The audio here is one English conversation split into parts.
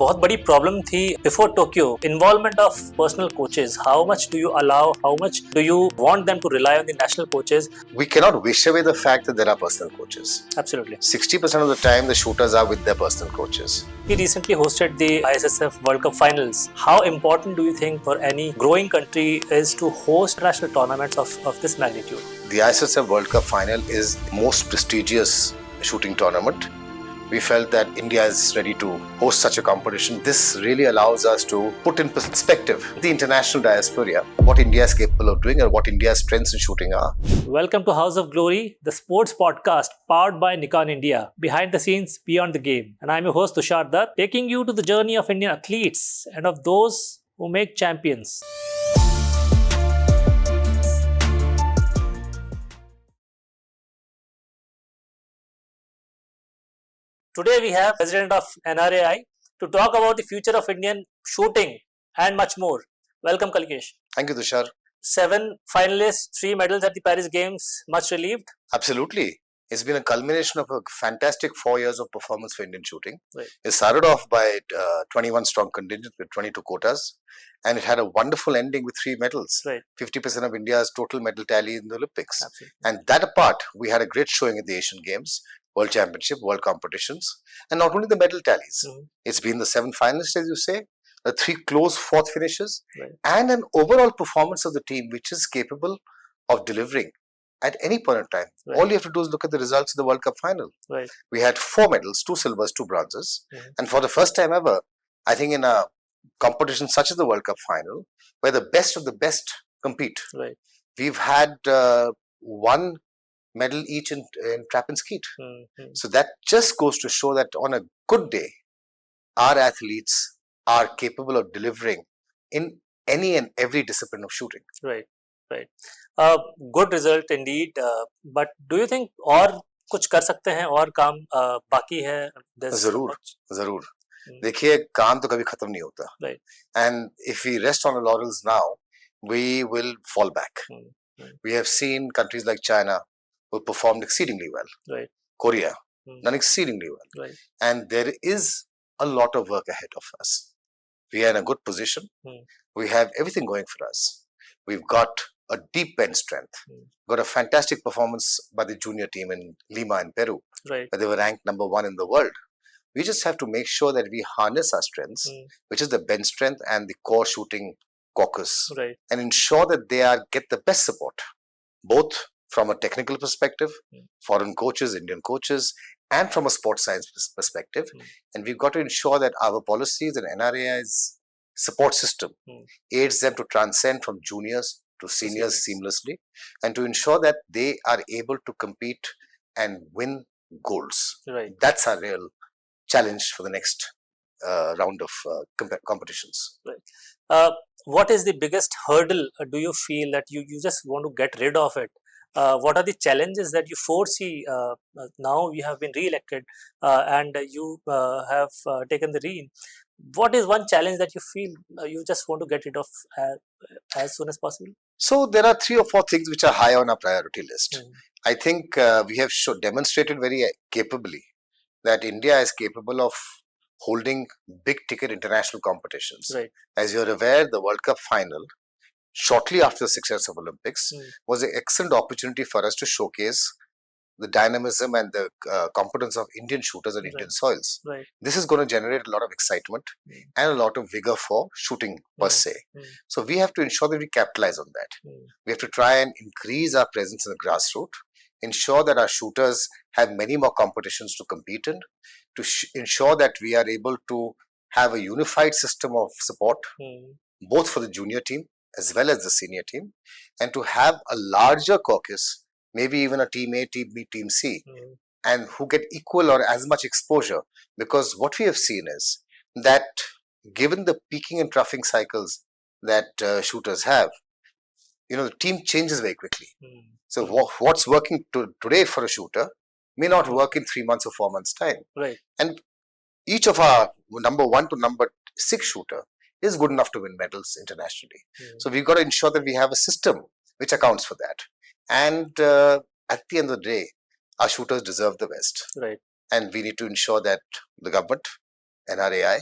बहुत बड़ी प्रॉब्लम थी before Tokyo, involvement of personal coaches. How much do you allow, how much do you want them to rely on the national coaches? We cannot wish away the fact that there are personal coaches. Absolutely. 60% of the time, the shooters are with their personal coaches. He recently hosted the ISSF World Cup finals. How important do you think for any growing country is to host national tournaments of this magnitude? The ISSF World Cup final is the most prestigious shooting tournament. We felt that India is ready to host such a competition. This really allows us to put in perspective the international diaspora, what India is capable of doing and what India's strengths in shooting are. Welcome to House of Glory, the sports podcast powered by Nikon India, behind the scenes, beyond the game. And I'm your host Tushar Dutt, taking you to the journey of Indian athletes and of those who make champions. Today we have President of NRAI to talk about the future of Indian shooting and much more. Welcome, Kalkesh. Thank you, Tushar. 7 finalists, 3 medals at the Paris Games. Much relieved? Absolutely. It's been a culmination of a fantastic 4 years of performance for Indian shooting. Right. It started off by 21 strong contingent with 22 quotas, and it had a wonderful ending with 3 medals. Right. 50% of India's total medal tally in the Olympics. Absolutely. And that apart, we had a great showing at the Asian Games, World Championship, World Competitions, and not only the medal tallies. It's been the 7 finalists, as you say, the 3 close 4th finishes, Right. and an overall performance of the team which is capable of delivering at any point in time. Right. All you have to do is look at the results of the World Cup final. Right. We had 4 medals, 2 silvers, 2 bronzes, Mhm. and for the first time ever, I think in a competition such as the World Cup final, where the best of the best compete, Right. we've had 1 medal each in trap and skeet. Mhm. So that just goes to show that on a good day, our athletes are capable of delivering in any and every discipline of shooting. Right. Right. Good result indeed. But do you think और कुछ कर सकते हैं और काम बाकी है? There's so जरूर much. जरूर Hmm. देखिए काम तो कभी खत्म नहीं होता Right. and if we rest on our laurels now we will fall back. Hmm. We have seen countries like China who performed exceedingly well, Right. Korea Hmm. done exceedingly well, Right. and there is a lot of work ahead of us. We are in a good position. Hmm. We have everything going for us. We've got a deep bench strength. Hmm. Got a fantastic performance by the junior team in Lima in Peru, Right. where they were ranked number 1 in the world. We just have to make sure that we harness our strengths, Hmm. which is the bench strength and the core shooting caucus, Right. and ensure that they get the best support, both from a technical perspective, Hmm. foreign coaches, Indian coaches, and from a sports science perspective. Hmm. And we've got to ensure that our policies and NRAI's support system Hmm. aids them to transcend from juniors to seniors seniors. seamlessly, and to ensure that they are able to compete and win golds. Right. That's our real challenge for the next round of competitions. What is the biggest hurdle do you feel that you just want to get rid of it? What are the challenges that you foresee? Now you have been re-elected and you have taken the reign. What is one challenge that you feel you just want to get rid of as soon as possible? So there are 3 or 4 things which are high on our priority list. Hmm. I think we have demonstrated very capably that India is capable of holding big ticket international competitions. Right. As you're aware, the World Cup final, shortly after the success of Olympics, Hmm. was an excellent opportunity for us to showcase the dynamism and the competence of Indian shooters on Indian Right. soils. Right. This is going to generate a lot of excitement Hmm. and a lot of vigor for shooting per Hmm. se. Hmm. So we have to ensure that we capitalize on that. Hmm. We have to try and increase our presence in the grassroots, ensure that our shooters have many more competitions to compete in, to ensure that we are able to have a unified system of support, Hmm. both for the junior team as well as the senior team, and to have a larger caucus, maybe even a team A, team B, team C, Hmm. and who get equal or as much exposure. Because what we have seen is that given the peaking and troughing cycles that shooters have, the team changes very quickly. Hmm. So what's working today for a shooter may not work in 3 months or 4 months' time. Right. And each of our number 1 to number 6 shooter is good enough to win medals internationally. Hmm. So we've got to ensure that we have a system which accounts for that. And at the end of the day, our shooters deserve the best. Right. And we need to ensure that the government, NRAI,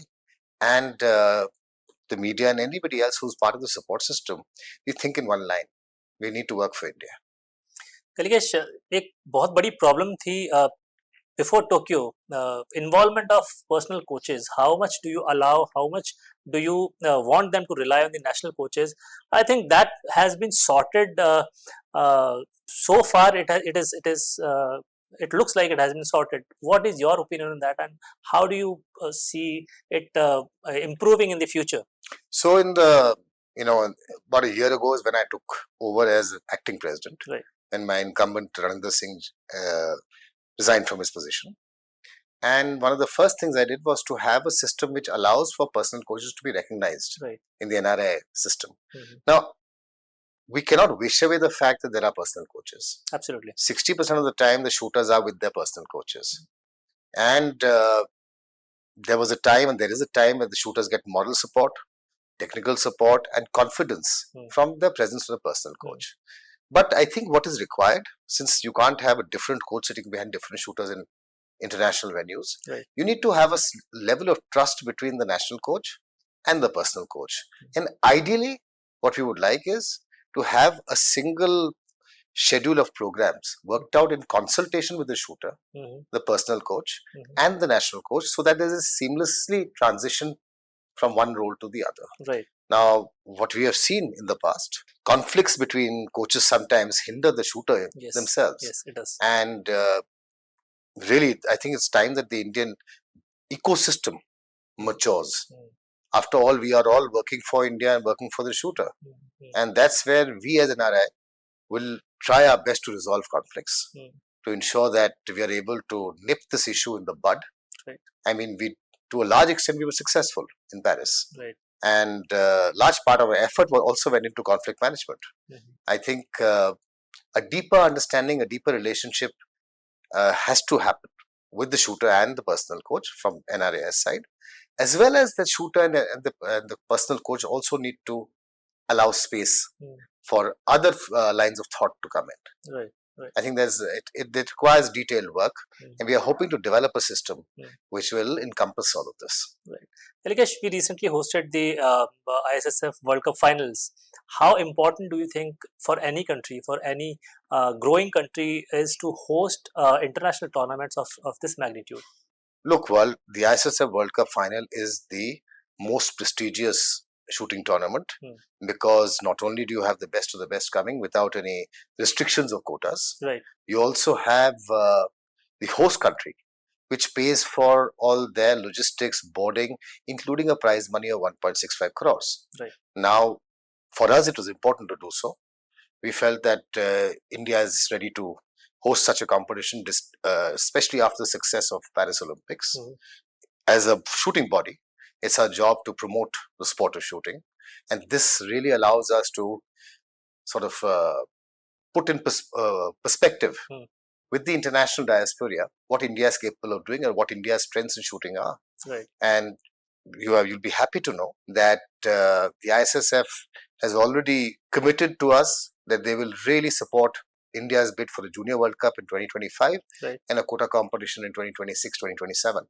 and the media and anybody else who's part of the support system, we think in one line: we need to work for India. Kalikesh, एक बहुत बड़ी problem थी before Tokyo, involvement of personal coaches. How much do you allow? How much do you want them to rely on the national coaches? I think that has been sorted so far. It looks like it has been sorted. What is your opinion on that, and how do you see it improving in the future? So, in the about a year ago is when I took over as acting president, Right. and my incumbent Ranindra Singh resigned from his position. And one of the first things I did was to have a system which allows for personal coaches to be recognized Right. in the NRI system. Mhm. Now, we cannot wish away the fact that there are personal coaches. Absolutely. 60% of the time, the shooters are with their personal coaches. And there was a time, and there is a time, when the shooters get moral support, technical support, and confidence from the presence of the personal coach. But I think what is required, since you can't have a different coach sitting behind different shooters in international venues, Right. you need to have a level of trust between the national coach and the personal coach. And ideally, what we would like is to have a single schedule of programs worked out in consultation with the shooter, Mhm. the personal coach, Mhm. and the national coach, so that there is a seamlessly transition from one role to the other. Right. Now, what we have seen in the past, conflicts between coaches sometimes hinder the shooter Yes. themselves. Yes, it does. And really, I think it's time that the Indian ecosystem matures. Mm. After all, we are all working for India and working for the shooter. Mhm. And that's where we as NRI will try our best to resolve conflicts, to ensure that we are able to nip this issue in the bud. Right. I mean, to a large extent, we were successful in Paris. Right. And large part of our effort also went into conflict management. Mhm. I think a deeper understanding, a deeper relationship has to happen with the shooter and the personal coach from NRAS side, as well as the shooter and the personal coach also need to allow space for other lines of thought to come in. Right. Right. I think it requires detailed work, and we are hoping to develop a system which will encompass all of this. Right. Kalikesh, we recently hosted the ISSF World Cup finals. How important do you think for any country, for any growing country, is to host international tournaments of this magnitude? Look, the ISSF World Cup final is the most prestigious shooting tournament because not only do you have the best of the best coming without any restrictions of quotas, Right. you also have the host country, which pays for all their logistics, boarding, including a prize money of 1.65 crores. Right. Now, for us, it was important to do so. We felt that India is ready to host such a competition, especially after the success of Paris Olympics. As a shooting body, it's our job to promote the sport of shooting. And this really allows us to sort of put in perspective with the international diaspora what India is capable of doing and what India's strengths in shooting are. Right. And you'll be happy to know that the ISSF has already committed to us that they will really support India's bid for the Junior World Cup in 2025 and a quota competition in 2026-2027,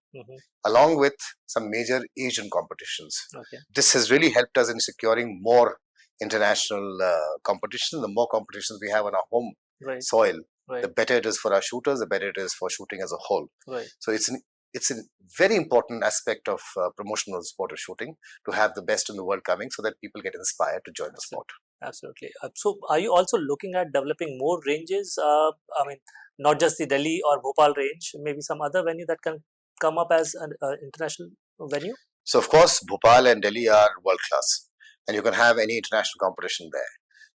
along with some major Asian competitions. Okay. This has really helped us in securing more international competitions. The more competitions we have on our home soil, the better it is for our shooters, the better it is for shooting as a whole. Right. So it's a very important aspect of promotional sport of shooting to have the best in the world coming so that people get inspired to join the sport. Absolutely. So are you also looking at developing more ranges? I mean, not just the Delhi or Bhopal range, maybe some other venue that can come up as an international venue? So, of course, Bhopal and Delhi are world class, and you can have any international competition there.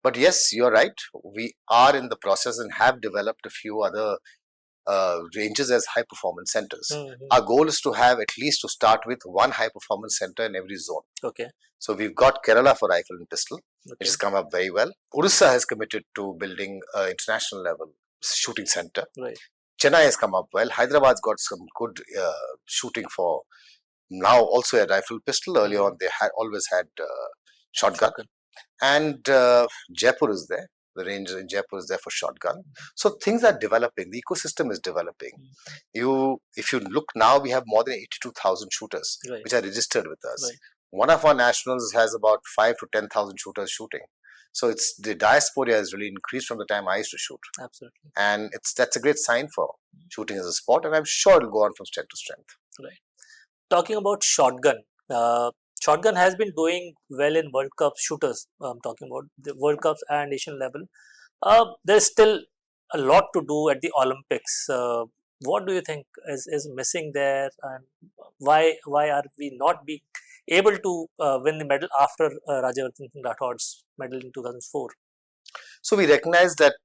But yes, you're right. We are in the process and have developed a few other ranges as high performance centers. Our goal is to have at least to start with one high performance center in every zone. Okay. So we've got Kerala for rifle and pistol, which has come up very well. Orissa has committed to building an international level shooting center. Right. Chennai has come up well. Hyderabad's got some good shooting for now also a rifle pistol. Earlier on, they had always had shotgun. And Jaipur is there. The range in Jaipur is there for shotgun. So things are developing. The ecosystem is developing. If you look now, we have more than 82,000 shooters Right. which are registered with us. Right. One of our nationals has about 5 to 10,000 shooters shooting. So it's the diaspora has really increased from the time I used to shoot, Absolutely. and that's a great sign for shooting as a sport. And I'm sure it'll go on from strength to strength. Right. Talking about shotgun, shotgun has been doing well in World Cup shooters. I'm talking about the World Cups and Asian level. There's still a lot to do at the Olympics. What do you think is missing there, and why are we not being able to win the medal after Rajyavardhan Singh Rathod's medal in 2004? So we recognize that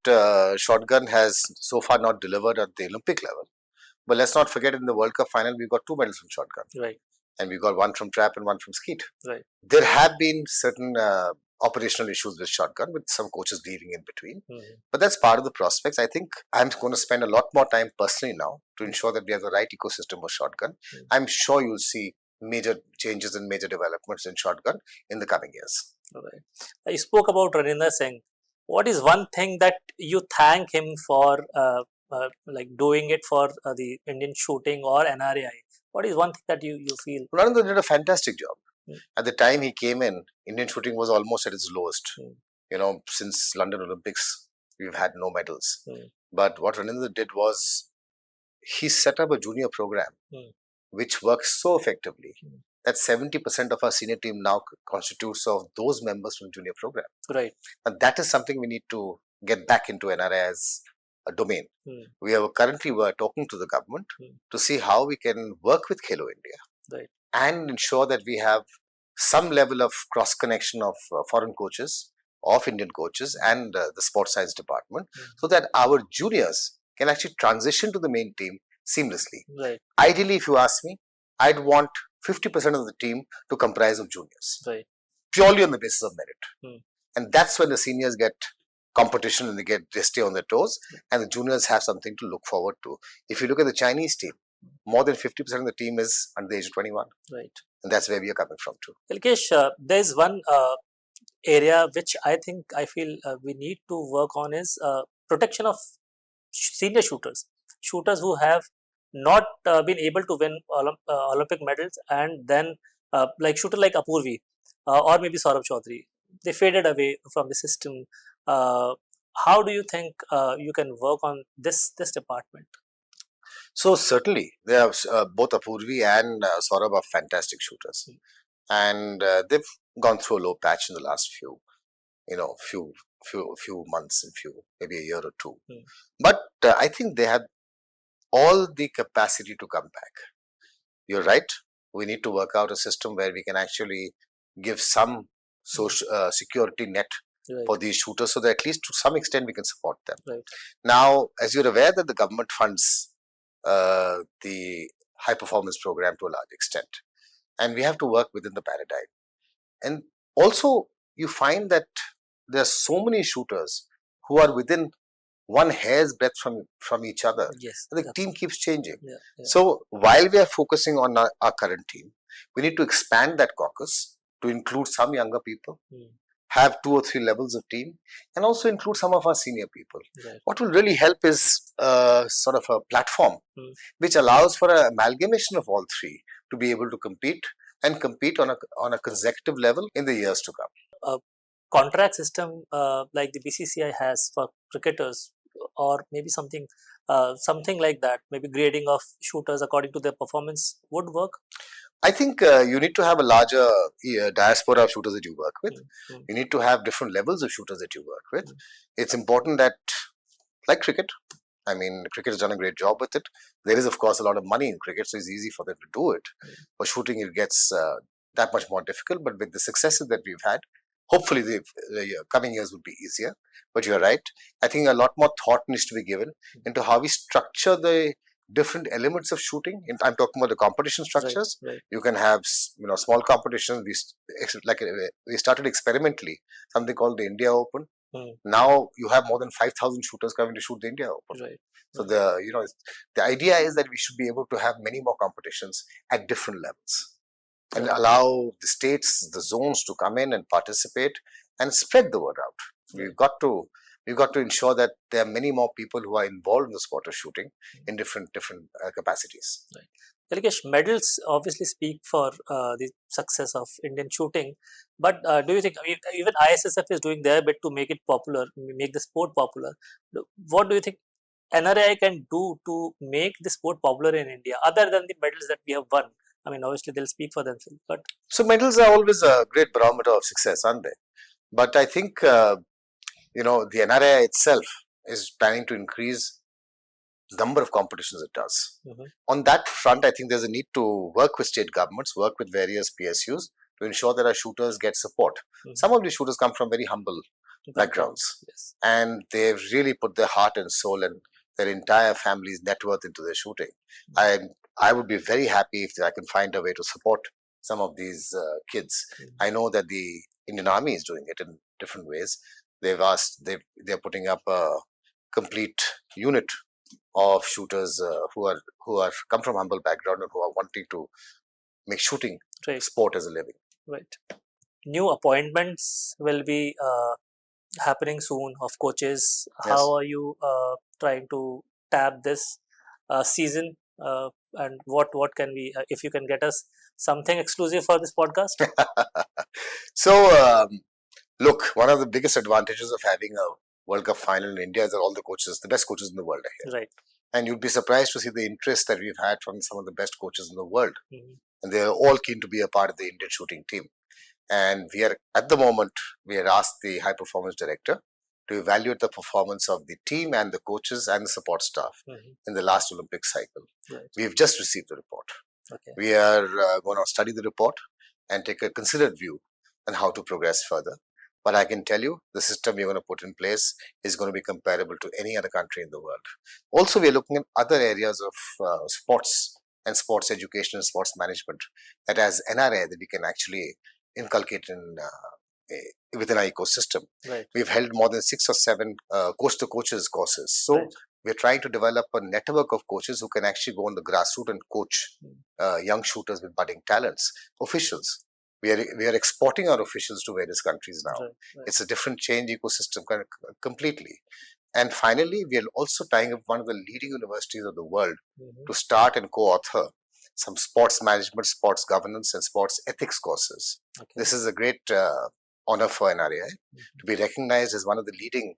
shotgun has so far not delivered at the Olympic level. But let's not forget, in the World Cup final, we got 2 medals from shotgun. Right. And we got one from trap and one from skeet. Right. There have been certain operational issues with shotgun, with some coaches leaving in between. But that's part of the prospects. I think I'm going to spend a lot more time personally now to ensure that we have the right ecosystem for shotgun. I'm sure you'll see major changes and major developments in shotgun in the coming years. Right. You spoke about Ranindra Singh. What is one thing that you thank him for, like doing it for the Indian shooting or NRAI? What is one thing that you feel? Ranindra did a fantastic job. At the time he came in, Indian shooting was almost at its lowest. Since London Olympics, we've had no medals. But what Ranindra did was, he set up a junior program which works so effectively that 70% of our senior team now constitutes of those members from the junior program. Right. And that is something we need to get back into NRI as a domain. We are currently talking to the government to see how we can work with Khelo India and ensure that we have some level of cross connection of foreign coaches, of Indian coaches, and the sports science department, so that our juniors can actually transition to the main team seamlessly. Right. Ideally, if you ask me, I'd want 50% of the team to comprise of juniors, purely on the basis of merit. And that's when the seniors get competition and they stay on their toes, and the juniors have something to look forward to. If you look at the Chinese team, more than 50% of the team is under the age of 21. Right. And that's where we are coming from too. Hilkesh, there's one area which I feel we need to work on is protection of senior shooters who have not been able to win Olympic medals, and then like shooter like Apurvi or maybe Saurabh Chaudhary, they faded away from the system. How do you think you can work on this department? So certainly, they are both Apurvi and Saurabh are fantastic shooters, and they've gone through a low patch in the last few months and maybe a year or two. But I think they have all the capacity to come back. You're right. We need to work out a system where we can actually give some social security net for these shooters, so that at least to some extent we can support them. Now, as you're aware, that the government funds the high performance program to a large extent, and we have to work within the paradigm. And also, you find that there are so many shooters who are within one hair's breadth from each other. Yes, the team keeps changing. Yeah. So while we are focusing on our current team, we need to expand that caucus to include some younger people, have 2 or 3 levels of team, and also include some of our senior people. What will really help is sort of a platform which allows for an amalgamation of all 3 to be able to compete on a consecutive level in the years to come. Contract system like the BCCI has for cricketers, or maybe something like that, maybe grading of shooters according to their performance would work? I think you need to have a larger diaspora of shooters that you work with. You need to have different levels of shooters that you work with. It's important that, like cricket, I mean, cricket has done a great job with it. There is, of course, a lot of money in cricket, so it's easy for them to do it. For shooting, it gets that much more difficult. But with the successes that we've had, hopefully the coming years would be easier. But you're right. I think a lot more thought needs to be given into how we structure the different elements of shooting. I'm talking about the competition structures. You can have small competitions. We started experimentally something called the India Open. Now you have more than 5,000 shooters coming to shoot the India Open. So the idea is that we should be able to have many more competitions at different levels, and allow the states, the zones to come in and participate and spread the word out. We've got to we've got to ensure that there are many more people who are involved in the sport of shooting in different capacities. Kalikesh, medals obviously speak for the success of Indian shooting, but do you think even ISSF is doing their bit to make it popular, make the sport popular? What do you think NRI can do to make the sport popular in India, other than the medals that we have won? I mean, obviously they'll speak for themselves, but So medals are always a great barometer of success, aren't they? But I think the NRI itself is planning to increase the number of competitions it does. Mhm. On that front, I think there's a need to work with state governments, work with various PSUs to ensure that our shooters get support. Mhm. Some of these shooters come from very humble backgrounds, Yes. and they've really put their heart and soul and their entire family's net worth into their shooting. I would be very happy if I can find a way to support some of these kids. I know that the Indian Army is doing it in different ways. They're putting up a complete unit of shooters who are come from humble background and who are wanting to make shooting Right. sport as a living. Right. New appointments will be happening soon of coaches. Yes. How are you trying to tap this season? And what can we, if you can get us something exclusive for this podcast? So, look, one of the biggest advantages of having a World Cup final in India is that all the coaches, the best coaches in the world, are here. Right. And you'd be surprised to see the interest that we've had from some of the best coaches in the world. Mhm. And they're all keen to be a part of the Indian shooting team. And we are, at the moment, we had asked the high performance director to evaluate the performance of the team and the coaches and the support staff Mhm. in the last Olympic cycle. Right. We've just received the report. Okay. We are going to study the report and take a considered view on how to progress further. But I can tell you, the system we're going to put in place is going to be comparable to any other country in the world. Also, we are looking at other areas of sports and sports education and sports management that as NRA that we can actually inculcate within our ecosystem. Right. We've held more than 6 or 7 coach-to-coaches courses. So Right. we're trying to develop a network of coaches who can actually go on the grassroots and coach young shooters with budding talents, officials. We are exporting our officials to various countries now. Right. Right. It's a different change ecosystem completely. And finally, we are also tying up one of the leading universities of the world Mhm. to start and co-author some sports management, sports governance, and sports ethics courses. Okay. This is a great honor for NRAI to be recognized as one of the leading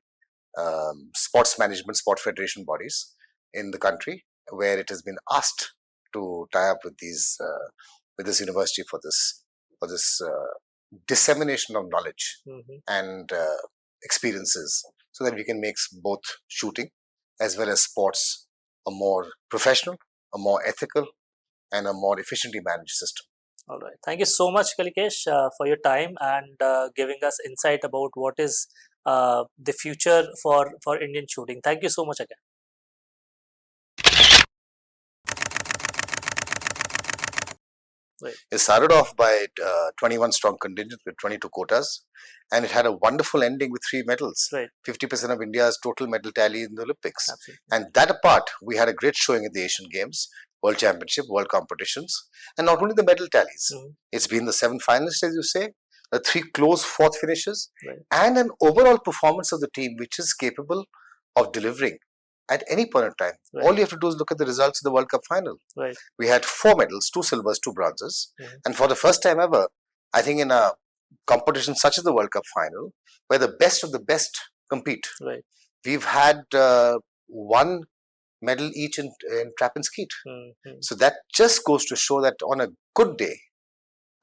sports management, sport federation bodies in the country, where it has been asked to tie up with with this university for this dissemination of knowledge Mhm. and experiences, so that we can make both shooting as well as sports a more professional, a more ethical, and a more efficiently managed system. All right. Thank you so much, Kalikesh, for your time and giving us insight about what is the future for Indian shooting. Thank you so much again. It started off by 21 strong contingent with 22 quotas, and it had a wonderful ending with 3 medals. Right. 50% of India's total medal tally in the Olympics. Absolutely. And that apart, we had a great showing at the Asian Games, World Championship, World Competitions, and not only the medal tallies. Mhm. It's been the 7 finalists, as you say, the 3 close 4th finishes, Right. and an overall performance of the team which is capable of delivering at any point in time. Right. All you have to do is look at the results of the World Cup final. Right. We had 4 medals, 2 silvers, 2 bronzes, Mhm. and for the first time ever, I think in a competition such as the World Cup final, where the best of the best compete, Right. we've had 1 medal each in trap and skeet. Mhm. So that just goes to show that on a good day,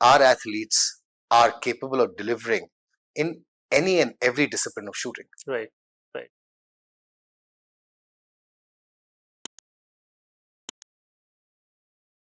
our athletes are capable of delivering in any and every discipline of shooting. Right.